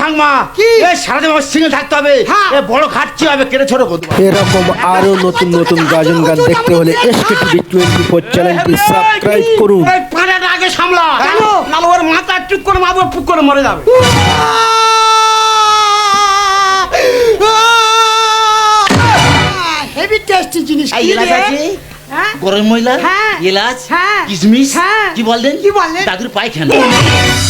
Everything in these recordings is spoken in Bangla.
ঠাকমা কি? এই সারাদিন আমার সিঙ্গেল থাকতে হবে। হ্যাঁ। এ বড় খাচ্ছি হবে কেটে ছোট করতে হবে। এরকম আরো নতুন নতুন গাজন গান দেখতে হলে SKTV 24 চ্যানেলটি সাবস্ক্রাইব করুন। এই পাড়াটা আগে সামলা। কেন? নালে ওর মাথা টুক করে মারবো, পুক করে মরে যাবে। হেভি টেস্টি জিনিস এই কি এলাচ রে? আছে, হ্যাঁ? গরম ময়লা, হ্যাঁ। এলাচ, হ্যাঁ। কিশমিশ, হ্যাঁ। কি বললেন? কি বললেন? দাদুর পায়খানা।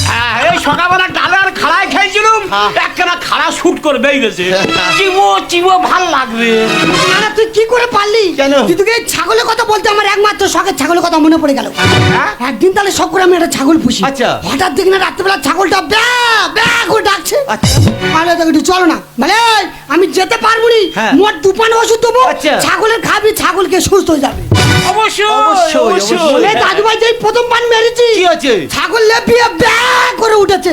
হ্যাঁ, এই সকালবেলা ডালে আর খাড়ায় খাইছিলাম, হ্যাঁ। একখানা খাড়া শুট করে বেরিয়ে গেছে। চিবো ভাল লাগবে। না না, তুই কি করে পারলি? কেন? তুই তোকে এই ছাগলের কথা বলতে আমার একমাত্র শখের ছাগলের কথা মনে পড়ে গেল। হ্যাঁ? একদিন তাহলে শখ করে আমি একটা ছাগল পুষি। আচ্ছা। হঠাৎ দেখি না রাত্রেবেলা ছাগলটা ব্যাঁ ব্যাঁ করে ডাকছে। আচ্ছা। তাহলে তোকে একটু চলো না, বলে এই, আমি যেতে পারবো নি। হ্যাঁ। মোট দুপান ওষুধ দেবো। আচ্ছা। ছাগলের খাবি, ছাগলকে সুস্থ হয়ে যাবে। অবশ্যই। বলে দাদু ভাই যেই প্রথম পান মেরেছি, কি হয়েছে? ছাগল লেপিয়ে ব্যাঁ করে উঠেছে।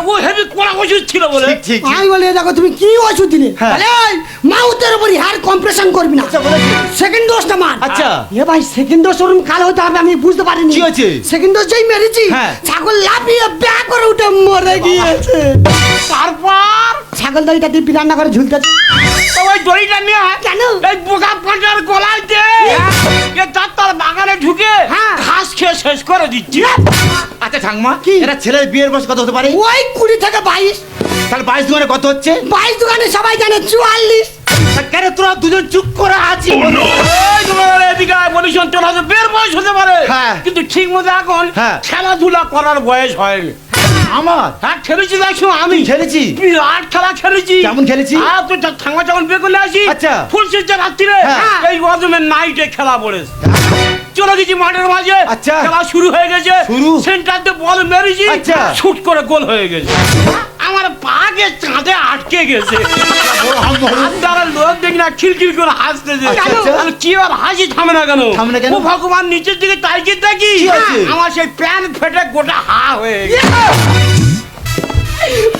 ও হেভি কোড়া ওষুধ ছিল বলে। ঠিক। আমি বলি দেখো তুমি কি ওষুধ দিলে? হ্যাঁ। বলে এই, মাউথের উপর হেয়ার কম্প্রেশন করবি না। আচ্ছা, বলেছে। সেকেন্ড ডোজটা মার। আচ্ছা। এ ভাই সেকেন্ড ডোজ ওরকম কাল হতে হবে আমি বুঝতে পারিনি। কি হয়েছে? সেকেন্ড ডোজ যেই মেরেছি, হ্যাঁ। ছাগল লাফিয়ে ব্যাঁ করে উঠে মরে গিয়েছে। তারপর ছাগল দইটা দিব্যি রান্না করে ঝুলতেছে। ওই দড়িটা নিয়ে কেন? এই বোকা পাটার গলায় দে। এ তার বাগানে ঢুকে হ্যাঁ। ঘাস খেয়ে শেষ করে দিচ্ছি। আচ্ছা ঠাকমা, কি? এরা ছেলের বিয়ের বয়স কত হতে পারে? ওই 20 থেকে 22। তাহলে 22 দোকানে কত হচ্ছে? 22 দোকানে সবাই জানে 44। তা কেন তোরা দুজন চুপ করে আছিস? এই তোমার এদিকে বলিস তোরা তো বিয়ের বয়স হতে পারে, হ্যাঁ। কিন্তু ঠিক মতো এখন হ্যাঁ। খেলাধুলা করার বয়স হয়নি। আমার হ্যাঁ, খেলেছি দেখছো আমি খেলেছি। বিরাট খেলা খেলেছি। কেমন খেলেছি? আর তুই ঠাঙ্গা যখন বিয়ে করলে আসি, আচ্ছা। ফুলসজ্জা রাত্রিরে হ্যাঁ। এই অদমের নাইটে খেলা পড়েছে। চলে গেছি মাঠের মাঝে, আচ্ছা। খেলা শুরু হয়ে গেছে। শুরু। সেন্টারতে বল মেরেছি, আচ্ছা। শুট করে গোল হয়ে গেছে। আমার পাকে চাঁদে আটকে গেছে। দ্বারা লোক দেখি না খিলখিল করে হাসতেছে। আচ্ছা, আচ্ছা। আমি কি আর হাসি থামে না কেন? থামে না কেন? ও ভগবান, নিচের দিকে তাইকে দেখি কি হয়েছে? আমার সেই প্যান্ট ফেটে গোটা হা হয়ে গেছে।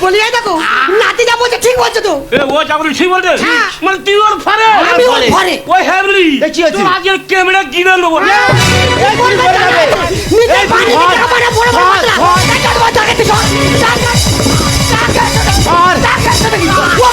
বলি এই দেখো, নাতি যা বলছে ঠিক বলছে তো। এ ও চাকরি ঠিক বলতে, হ্যাঁ। মানে তুই ওর ফারে আমি ওর ঘরে। ওই হ্যাবলি এ কি হয়েছে? তোর আজকে ক্যামেরা কিনে নেবো। এই বলবে যাবে। নিজের বাড়ি থেকে আমার বড় বড় কথা। দেখা তোমার জায়গাতে সর। ও